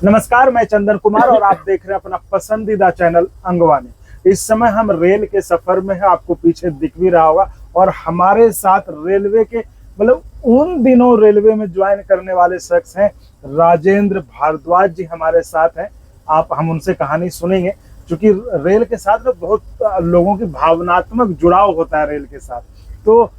नमस्कार, मैं चंदन कुमार और आप देख रहे हैं अपना पसंदीदा चैनल अंगवानी। इस समय हम रेल के सफर में हैं, आपको पीछे दिख भी रहा होगा। और हमारे साथ रेलवे के मतलब उन दिनों रेलवे में ज्वाइन करने वाले शख्स हैं, राजेंद्र भारद्वाज जी हमारे साथ हैं। हम उनसे कहानी सुनेंगे, क्योंकि रेल के साथ में बहुत लोगों की भावनात्मक जुड़ाव होता है रेल के साथ। तो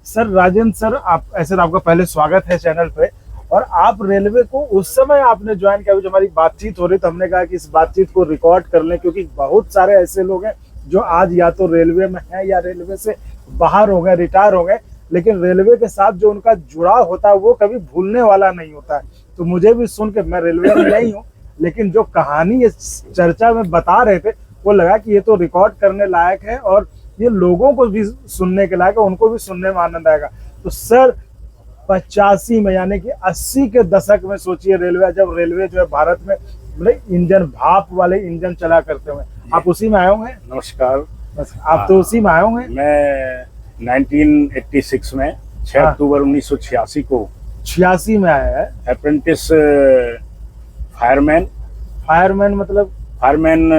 सर, राजेंद्र सर, आप ऐसे तो आपका पहले स्वागत है चैनल पे। और आप रेलवे को उस समय आपने ज्वाइन किया, जो हमारी बातचीत हो रही, तो हमने कहा कि इस बातचीत को रिकॉर्ड कर लें, क्योंकि बहुत सारे ऐसे लोग हैं जो आज या तो रेलवे में हैं या रेलवे से बाहर हो गए, रिटायर हो गए, लेकिन रेलवे के साथ जो उनका जुड़ाव होता है वो कभी भूलने वाला नहीं होता है। तो मुझे भी सुन के, मैं रेलवे में नहीं हूँ, लेकिन जो कहानी इस चर्चा में बता रहे थे वो लगा कि ये तो रिकॉर्ड करने लायक है और ये लोगों को भी सुनने के लायक है, उनको भी सुनने में आनंद आएगा। तो सर, 85 में यानी कि 80 के दशक में सोचिए, रेलवे जब रेलवे जो है भारत में इंजन, भाप वाले इंजन चला करते हुए, आप उसी में आए होंगे। नमस्कार। आप तो उसी में आए होंगे। मैं 1986 में 6 अक्टूबर 1986 को 86 में आया है। अप्रेंटिस फायरमैन मतलब फायरमैन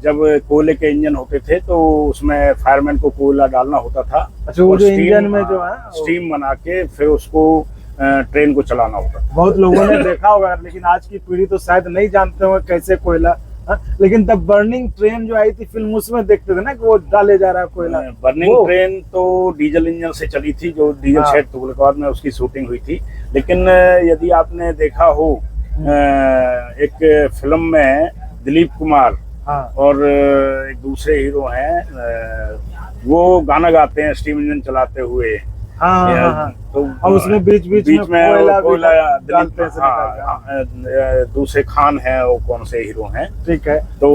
जब कोयले के इंजन होते थे तो उसमें फायरमैन को कोयला डालना होता था। अच्छा, वो जो इंजन में जो है स्टीम बना के फिर उसको ट्रेन को चलाना होता था। बहुत लोगों ने देखा होगा, लेकिन आज की पीढ़ी तो शायद नहीं जानते होंगे कैसे कोयला। लेकिन तब बर्निंग ट्रेन जो आई थी फिल्म, उसमें देखते थे ना कि वो डाले जा रहा है कोयला। बर्निंग ट्रेन तो डीजल इंजन से चली थी, जो डीजल शेड तुगलकाबाद में उसकी शूटिंग हुई थी। लेकिन यदि आपने देखा हो, एक फिल्म में दिलीप कुमार और एक दूसरे हीरो हैं, वो गाना गाते हैं स्टीम इंजन चलाते हुए। तो और उसमें बीच में कोयला डालते हैं। दूसरे खान है, वो कौन से हीरो हैं? ठीक है, तो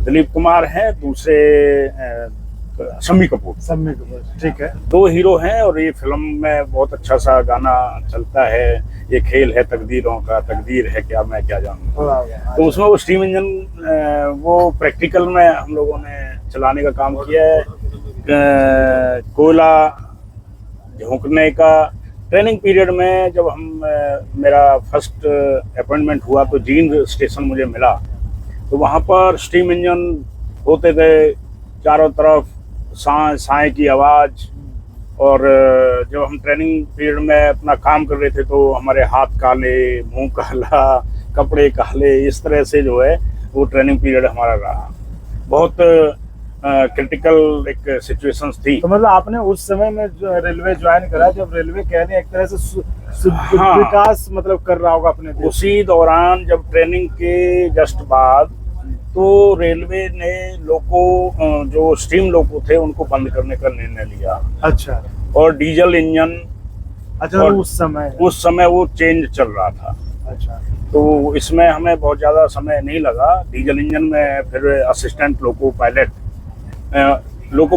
दिलीप कुमार है, दूसरे शम्मी कपूर। ठीक है, दो हीरो हैं और ये फिल्म में बहुत अच्छा सा गाना चलता है, ये खेल है तकदीरों का, तकदीर है क्या मैं क्या जानूं। तो उसमें वो स्टीम इंजन वो प्रैक्टिकल में हम लोगों ने चलाने का काम किया है। कोयला झोंकने का ट्रेनिंग पीरियड में जब मेरा फर्स्ट अपॉइंटमेंट हुआ तो जींद स्टेशन मुझे मिला, तो वहाँ पर स्टीम इंजन होते थे, चारों तरफ साए की आवाज़। और जब हम ट्रेनिंग पीरियड में अपना काम कर रहे थे तो हमारे हाथ काले, मुंह काला, कपड़े काले, इस तरह से जो है वो ट्रेनिंग पीरियड हमारा रहा। बहुत क्रिटिकल एक सिचुएशंस थी। तो मतलब आपने उस समय में जो रेलवे ज्वाइन करा, जब रेलवे कह रहे हैं एक तरह से विकास मतलब कर रहा होगा अपने देश। उसी दौरान जब ट्रेनिंग के जस्ट बाद तो रेलवे ने लोको, जो स्टीम लोको थे, उनको बंद करने का निर्णय लिया। अच्छा। और डीजल इंजन, अच्छा, और उस समय वो चेंज चल रहा था। अच्छा। तो इसमें हमें बहुत ज़्यादा समय नहीं लगा। डीजल इंजन में फिर असिस्टेंट लोको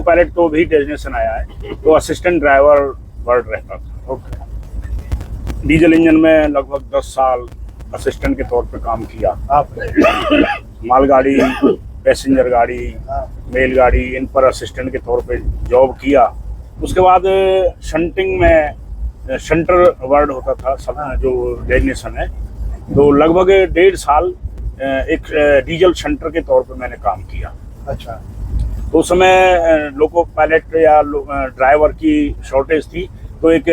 पायलट तो भी डेजिग्नेशन आया है, तो असिस्टेंट ड्राइवर वर्ड रहता था। ओके। डीजल इंजन में लगभग 10 साल असिस्टेंट के तौर पे काम किया आपने। मालगाड़ी, पैसेंजर गाड़ी, मेल गाड़ी, इन पर असिस्टेंट के तौर पे जॉब किया। उसके बाद शंटिंग में शंटर वर्ड होता था सब, जो डेजिग्नेशन है, तो लगभग 1.5 साल एक डीजल शंटर के तौर पे मैंने काम किया। अच्छा। तो उस समय लोको पायलट या ड्राइवर की शॉर्टेज थी, तो एक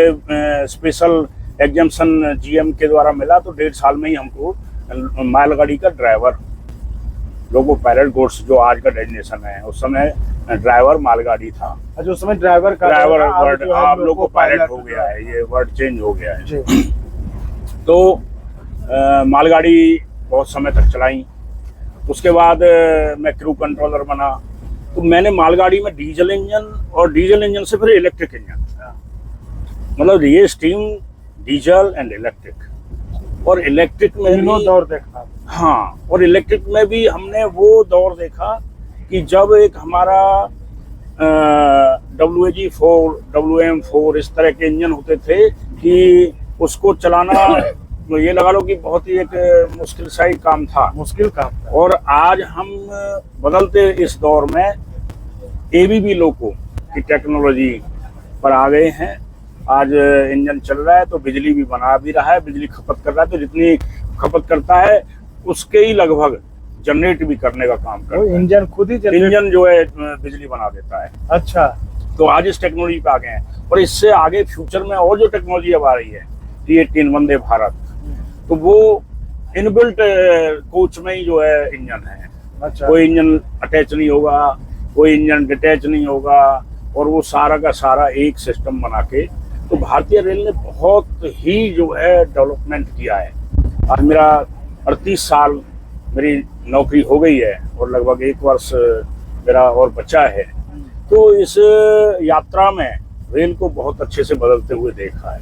स्पेशल एग्जाम्शन जीएम के द्वारा मिला, तो 1.5 साल में ही हमको मालगाड़ी का ड्राइवर, लोको पायलट गुड्स जो आज का डेजिग्नेशन है, उस समय ड्राइवर मालगाड़ी था। अच्छा, उस समय ड्राइवर वर्ड आप लोको पायलट हो गया है, ये वर्ड चेंज हो गया है। तो मालगाड़ी बहुत समय तक चलाई। उसके बाद मैं क्रू कंट्रोलर बना, तो मैंने मालगाड़ी में डीजल इंजन और डीजल इंजन से फिर इलेक्ट्रिक इंजन, मतलब ये स्टीम, डीजल एंड इलेक्ट्रिक। और इलेक्ट्रिक में भी दौर देखा। हाँ, और इलेक्ट्रिक में भी हमने वो दौर देखा कि जब एक हमारा WAG4, WM4 इस तरह के इंजन होते थे कि उसको चलाना तो ये लगा लो कि बहुत ही एक मुश्किल सा ही काम था। और आज हम बदलते इस दौर में ABB लोको की टेक्नोलॉजी पर आ गए हैं। आज इंजन चल रहा है तो बिजली भी बना भी रहा है, बिजली खपत कर रहा है, तो जितनी खपत करता है उसके ही लगभग जनरेट भी करने का काम करता है। इंजन खुद ही इंजन जो है बिजली बना देता है। अच्छा, तो आज इस टेक्नोलॉजी पे आ गए हैं और इससे आगे फ्यूचर में और जो टेक्नोलॉजी अब आ रही है T18 वंदे भारत, तो वो इनबिल्ट कोच में ही जो है इंजन है। अच्छा, कोई इंजन अटैच नहीं होगा, कोई इंजन डिटैच नहीं होगा, और वो सारा का सारा एक सिस्टम बना के, तो भारतीय रेल ने बहुत ही जो है डेवलपमेंट किया है। आज मेरा 38 साल मेरी नौकरी हो गई है और लगभग 1 वर्ष मेरा और बचा है। तो इस यात्रा में रेल को बहुत अच्छे से बदलते हुए देखा है।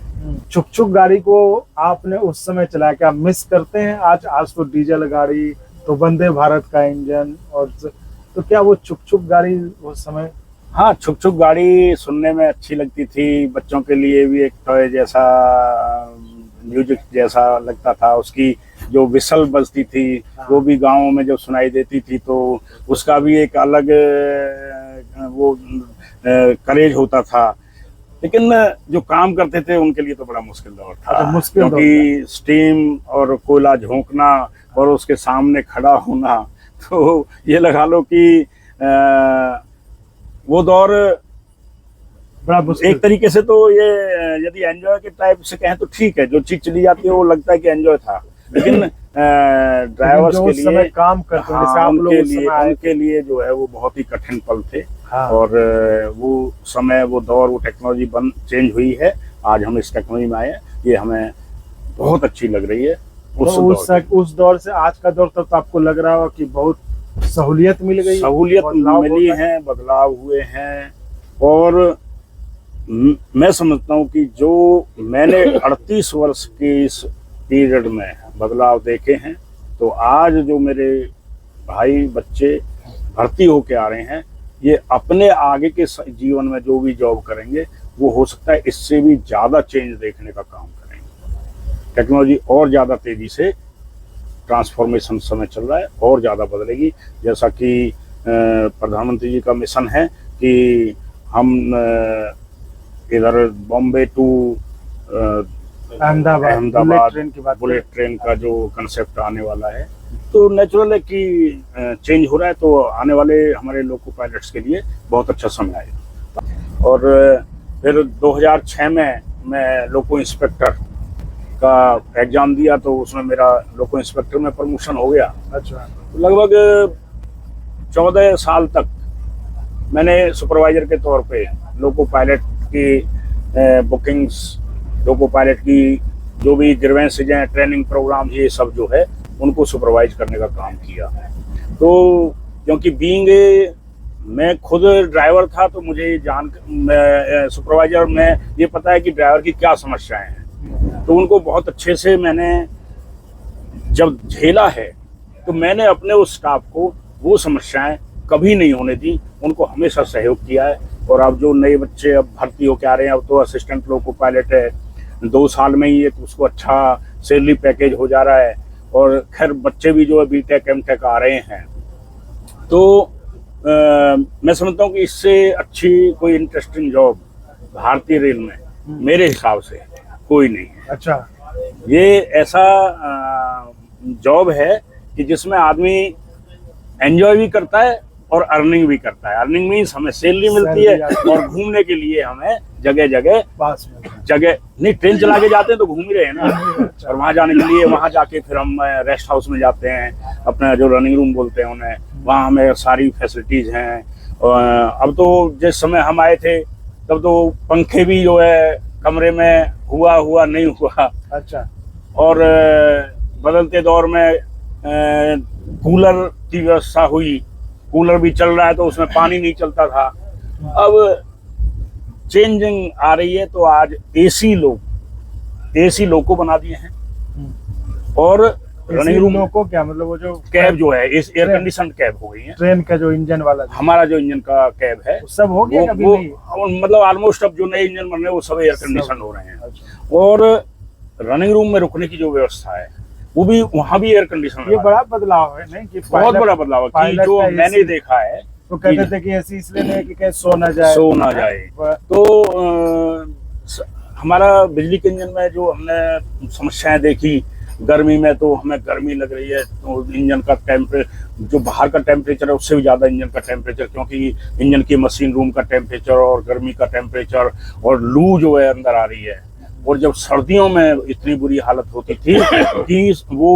छुक छुक गाड़ी को आपने उस समय चलाया, क्या मिस करते हैं? आज तो डीजल गाड़ी, तो वंदे भारत का इंजन, और तो क्या वो छुक छुक गाड़ी उस समय? हाँ, छुक छुक गाड़ी सुनने में अच्छी लगती थी, बच्चों के लिए भी एक टॉय जैसा, म्यूजिक जैसा लगता था। उसकी जो विसल बजती थी वो भी गाँव में जब सुनाई देती थी तो उसका भी एक अलग वो करेज होता था। लेकिन जो काम करते थे उनके लिए तो बड़ा मुश्किल दौर था। अच्छा, मुश्किल दौर क्योंकि स्टीम और कोयला झोंकना और उसके सामने खड़ा होना, तो ये लगा लो कि वो दौर बड़ा मुश्किल। एक तरीके से तो ये यदि एंजॉय के टाइप से कहें तो ठीक है, जो चीज चली जाती है वो लगता है कि एंजॉय था। लेकिन ड्राइवर्स के लिए, समय काम करते हैं, जैसे आप लोग उस समय आए, उनके लिए जो है वो बहुत ही कठिन पल थे। हाँ। और वो समय, वो दौर, वो टेक्नोलॉजी चेंज हुई है। आज हम इस टेक्नोलॉजी में आए हैं, ये हमें बहुत अच्छी लग रही है। उस दौर से आज का दौर तक तो आपको लग रहा हो कि बहुत सहूलियत मिल गई, सहूलियत मिली है, बदलाव हुए हैं। और मैं समझता हूँ कि जो मैंने 38 वर्ष के इस पीरियड में बदलाव देखे हैं, तो आज जो मेरे भाई बच्चे भर्ती होके आ रहे हैं, ये अपने आगे के जीवन में जो भी जॉब करेंगे वो हो सकता है इससे भी ज़्यादा चेंज देखने का काम करेंगे। टेक्नोलॉजी और ज़्यादा तेज़ी से ट्रांसफॉर्मेशन समय चल रहा है और ज़्यादा बदलेगी। जैसा कि प्रधानमंत्री जी का मिशन है कि हम इधर Bombay to Ahmedabad bullet train का जो कंसेप्ट आने वाला है, तो नेचुरल है कि चेंज हो रहा है। तो आने वाले हमारे लोको पायलट्स के लिए बहुत अच्छा समय आएगा। और फिर 2006 में मैं लोको इंस्पेक्टर का एग्जाम दिया, तो उसमें मेरा लोको इंस्पेक्टर में प्रमोशन हो गया। अच्छा, लगभग 14 साल तक मैंने सुपरवाइजर के तौर पे लोको पायलट की बुकिंग्स, लोको पायलट की जो भी ग्रीवेंसेज हैं, ट्रेनिंग प्रोग्राम, ये सब जो है उनको सुपरवाइज करने का काम किया। तो क्योंकि बीइंग मैं खुद ड्राइवर था, तो मुझे सुपरवाइजर में ये पता है कि ड्राइवर की क्या समस्याएं हैं। तो उनको बहुत अच्छे से मैंने जब झेला है, तो मैंने अपने उस स्टाफ को वो समस्याएं कभी नहीं होने दी, उनको हमेशा सहयोग किया है। और अब जो नए बच्चे अब भर्ती होकर आ रहे हैं, अब तो असिस्टेंट लोको पायलट है, 2 साल में ही एक उसको अच्छा सैलरी पैकेज हो जा रहा है। और खैर बच्चे भी जो है बीटेक एमटेक आ रहे हैं। तो मैं समझता हूँ कि इससे अच्छी कोई इंटरेस्टिंग जॉब भारतीय रेल में मेरे हिसाब से कोई नहीं है। अच्छा, ये ऐसा जॉब है कि जिसमें आदमी एंजॉय भी करता है और अर्निंग भी करता है। अर्निंग मीन्स हमें सैलरी मिलती है और घूमने के लिए हमें जगह नहीं, ट्रेन चला के जाते हैं तो घूम ही रहे हैं ना। और वहाँ जाने के लिए, वहाँ जाके फिर हम रेस्ट हाउस में जाते हैं, अपना जो रनिंग रूम बोलते हैं उन्हें, वहाँ हमें सारी फैसिलिटीज हैं। अब तो जिस समय हम आए थे तब तो पंखे भी जो है कमरे में हुआ नहीं हुआ। अच्छा, और बदलते दौर में कूलर की व्यवस्था हुई, कूलर भी चल रहा है तो उसमें पानी नहीं चलता था। अब चेंजिंग आ रही है, तो आज एसी लोको बना दिए हैं। और रनिंग रूम को क्या मतलब, वो जो कैब जो है एयर कंडीशन कैब हो गई है। ट्रेन का जो इंजन वाला, हमारा जो इंजन का कैब है सब हो गया कभी वो, नहीं? मतलब ऑलमोस्ट अब जो नए इंजन बन रहे हैं वो सब एयर कंडीशन हो रहे हैं। अच्छा। और रनिंग रूम में रुकने की जो व्यवस्था है वो भी, वहाँ भी एयर कंडीशन। ये बड़ा बदलाव है नहीं? कि बहुत बड़ा बदलाव है कि जो मैंने देखा है। तो कहते थे कि ऐसी इसलिए नहीं कि सो ना जाए। तो हमारा बिजली के इंजन में जो हमने समस्याएं देखी, गर्मी में तो हमें गर्मी लग रही है, तो इंजन का टेम्परेचर जो बाहर का टेम्परेचर है उससे भी ज़्यादा इंजन का टेम्परेचर, क्योंकि इंजन की मशीन रूम का टेम्परेचर और गर्मी का टेम्परेचर और लू जो है अंदर आ रही है। और जब सर्दियों में इतनी बुरी हालत होती थी कि वो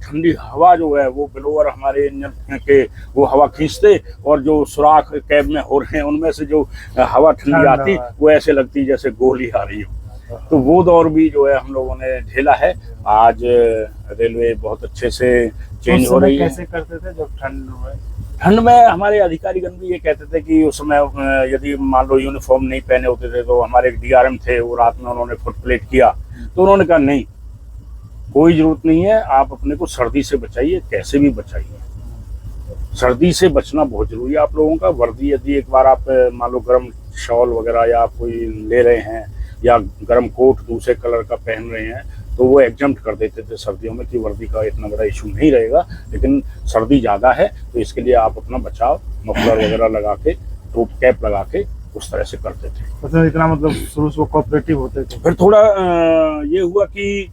ठंडी हवा जो है वो ब्लोअर हमारे इंजन के वो हवा खींचते, और जो सुराख कैब में हो रहे हैं उनमें से जो हवा ठंडी आती वो ऐसे लगती जैसे गोली आ रही हो। तो वो दौर भी जो है हम लोगों ने झेला है। आज रेलवे बहुत अच्छे से चेंज हो रही है। कैसे करते थे जब ठंड हुए? ठंड में हमारे अधिकारीगण भी ये कहते थे कि उस समय यदि मान लो यूनिफॉर्म नहीं पहने होते थे तो हमारे एक डीआरएम थे, वो रात में उन्होंने फुट प्लेट किया, तो उन्होंने कहा नहीं, कोई जरूरत नहीं है, आप अपने को सर्दी से बचाइए, कैसे भी बचाइए। सर्दी से बचना बहुत जरूरी है आप लोगों का। वर्दी यदि एक बार आप मान लो गर्म शॉल वगैरह या कोई ले रहे हैं या गर्म कोट दूसरे कलर का पहन रहे हैं तो वो एग्जम्प्ट कर देते थे सर्दियों में कि वर्दी का इतना बड़ा इशू नहीं रहेगा, लेकिन सर्दी ज़्यादा है तो इसके लिए आप अपना बचाव मफलर वगैरह लगा के, टोप कैप लगा के उस तरह से करते थे। मतलब इतना मतलब शुरू से कोऑपरेटिव होते थे। फिर थोड़ा ये हुआ कि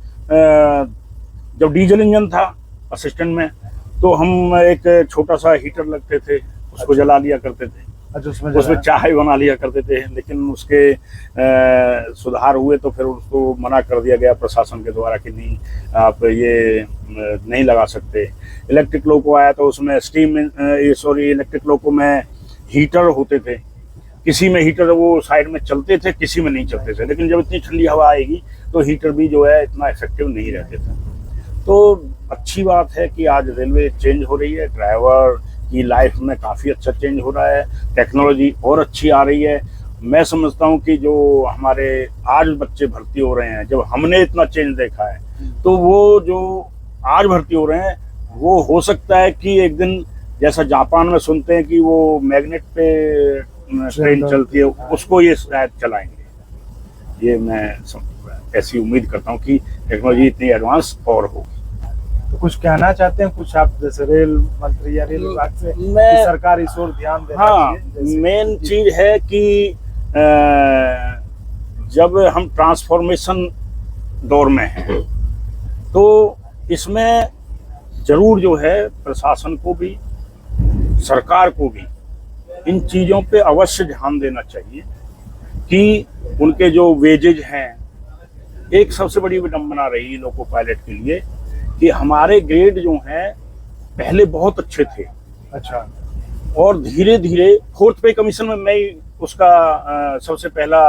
जब डीजल इंजन था असिस्टेंट में तो हम एक छोटा सा हीटर लगते थे, उसको जला लिया करते थे। अच्छा, उसमें चाय बना लिया करते थे, लेकिन उसके सुधार हुए तो फिर उसको मना कर दिया गया प्रशासन के द्वारा कि नहीं, आप ये नहीं लगा सकते। इलेक्ट्रिक लोको आया तो उसमें इलेक्ट्रिक लोको में हीटर होते थे, किसी में हीटर वो साइड में चलते थे, किसी में नहीं चलते थे, लेकिन जब इतनी ठंडी हवा आएगी तो हीटर भी जो है इतना इफेक्टिव नहीं रहते थे। तो अच्छी बात है कि आज रेलवे चेंज हो रही है, ड्राइवर की लाइफ में काफ़ी अच्छा चेंज हो रहा है, टेक्नोलॉजी और अच्छी आ रही है। मैं समझता हूँ कि जो हमारे आज बच्चे भर्ती हो रहे हैं, जब हमने इतना चेंज देखा है तो वो जो आज भर्ती हो रहे हैं वो हो सकता है कि एक दिन जैसा जापान में सुनते हैं कि वो मैग्नेट पे ट्रेन चलती है, उसको ये शायद चलाएंगे। ये मैं ऐसी उम्मीद करता हूँ कि टेक्नोलॉजी इतनी एडवांस और होगी। तो कुछ कहना चाहते हैं कुछ आप जैसे रेल मंत्री या रेल विभाग से कि सरकार इस ओर ध्यान देना चाहिए? मेन चीज है कि जब हम ट्रांसफॉर्मेशन दौर में हैं तो इसमें जरूर जो है प्रशासन को भी सरकार को भी इन चीज़ों पे अवश्य ध्यान देना चाहिए कि उनके जो वेजेज हैं। एक सबसे बड़ी विडंबना रही लोको पायलट के लिए कि हमारे ग्रेड जो हैं पहले बहुत अच्छे थे। अच्छा। और धीरे धीरे 4th पे कमीशन में मैं उसका सबसे पहला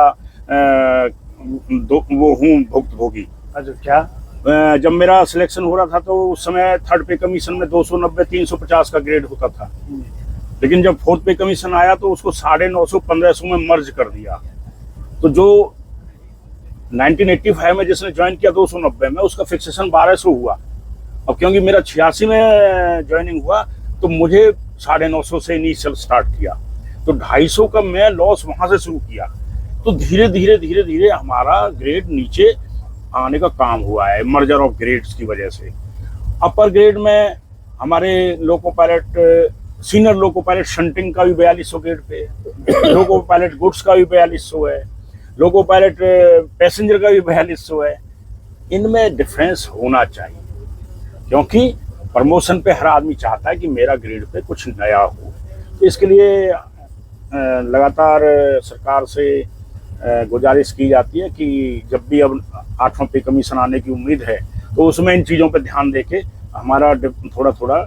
वो हूँ भुक्तभोगी। अच्छा, क्या? जब मेरा सिलेक्शन हो रहा था तो उस समय 3rd पे कमीशन में 290 350 का ग्रेड होता था, लेकिन जब 4th पे कमीशन आया तो उसको 950 1500 में मर्ज कर दिया। तो जो 1985 में जिसने ज्वाइन किया 290 में, उसका फिक्सेशन 1200 हुआ। अब क्योंकि मेरा 86 में ज्वाइनिंग हुआ तो मुझे 950 से इनिशियल स्टार्ट किया, तो 250 का मैं लॉस वहां से शुरू किया। तो धीरे धीरे हमारा ग्रेड नीचे आने का काम हुआ है मर्जर ऑफ ग्रेड्स की वजह से। अपर ग्रेड में हमारे loco pilot, senior loco pilot shunting का भी 4200 grade pay, loco pilot goods का भी 4200 है, लोको पायलट पैसेंजर का भी 4200 है। इनमें डिफरेंस होना चाहिए, क्योंकि प्रमोशन पे हर आदमी चाहता है कि मेरा ग्रेड पे कुछ नया हो। तो इसके लिए लगातार सरकार से गुजारिश की जाती है कि जब भी अब 8वां पे कमीशन आने की उम्मीद है तो उसमें इन चीज़ों पे ध्यान देके हमारा थोड़ा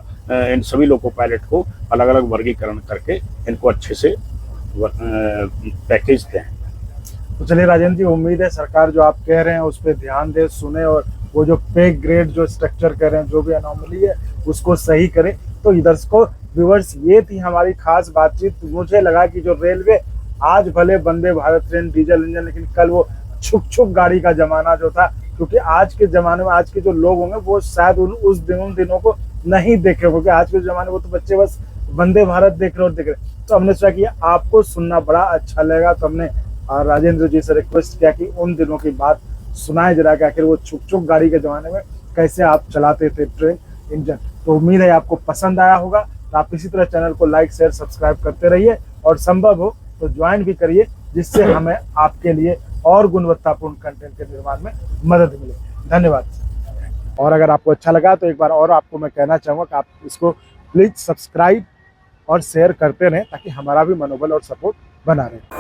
इन सभी लोको पायलट को अलग अलग वर्गीकरण करके इनको अच्छे से पैकेज दें। तो चलिए राजेंद्र जी, उम्मीद है सरकार जो आप कह रहे हैं उस पर ध्यान दे, सुने और वो जो पे ग्रेड जो स्ट्रक्चर कर रहे हैं, जो भी अनोमली है उसको सही करें। तो इधर को व्यूअर्स, ये थी हमारी खास बातचीत। मुझे लगा कि जो रेलवे आज भले Vande Bharat train diesel engine, लेकिन कल वो छुक गाड़ी का जमाना जो था, क्योंकि आज के जमाने में आज के जो लोग होंगे वो शायद उन दिनों को नहीं देखे, क्योंकि आज के जमाने में वो तो बच्चे बस वंदे भारत देख रहे। तो हमने सोचा कि आपको सुनना बड़ा अच्छा लगेगा, तो हमने राजेंद्र जी से रिक्वेस्ट किया कि उन दिनों की बात सुनाए जरा कि आखिर वो छुक गाड़ी के जमाने में कैसे आप चलाते थे ट्रेन इंजन। तो उम्मीद है आपको पसंद आया होगा। तो आप इसी तरह चैनल को लाइक शेयर सब्सक्राइब करते रहिए और संभव हो तो ज्वाइन भी करिए, जिससे हमें आपके लिए और गुणवत्तापूर्ण कंटेंट के निर्माण में मदद मिले। धन्यवाद। और अगर आपको अच्छा लगा तो एक बार और आपको मैं कहना चाहूँगा कि आप इसको प्लीज़ सब्सक्राइब और शेयर करते रहें ताकि हमारा भी मनोबल और सपोर्ट बना रहे।